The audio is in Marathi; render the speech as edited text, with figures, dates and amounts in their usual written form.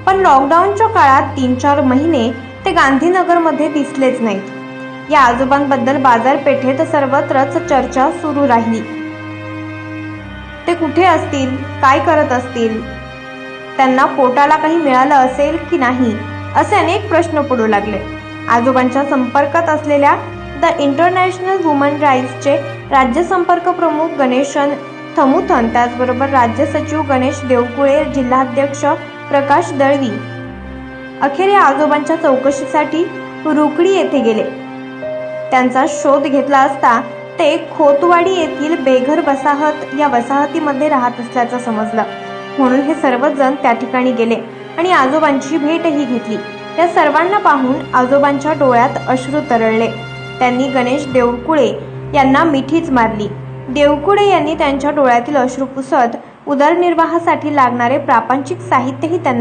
पण लॉकडाऊनच्या काळात 3-4 महिने ते गांधीनगरमध्ये दिसलेच नाहीत। या आजोबांबद्दल बाजारपेठेत सर्वत्रच चर्चा सुरू राहिली। ते कुठे असतील, काय करत असतील, त्यांना पोटाला काही मिळालं असेल की नाही, असे अनेक प्रश्न पडू लागले। आजोबांच्या संपर्कात असलेल्या द इंटरनॅशनल वुमन राईट्सचे राज्य संपर्क प्रमुख गणेशन थमुथन, त्याचबरोबर राज्य सचिव गणेश देवकुळे, जिल्हाध्यक्ष प्रकाश दळवी अखेर या आजोबांच्या चौकशीसाठी रुकडी येथे गेले। त्यांचा शोध घेतला असता ते खोतवाडी येथील बेघर वसाहत या वसाहतीमध्ये राहत असल्याचं समजलं। म्हणून हे सर्वजण त्या ठिकाणी गेले आणि आजोबांची भेटही घेतली। या सर्वांना पाहून आजोबांच्या डोळ्यात अश्रू तरळले। त्यांनी गणेश देवकुळे यांना मिठीच मारली। देवकुळे यांनी त्यांच्या डोळ्यातील अश्रू पुसत उदरनिर्वाहासाठी लागणारे प्रापंचिक साहित्यही त्यांना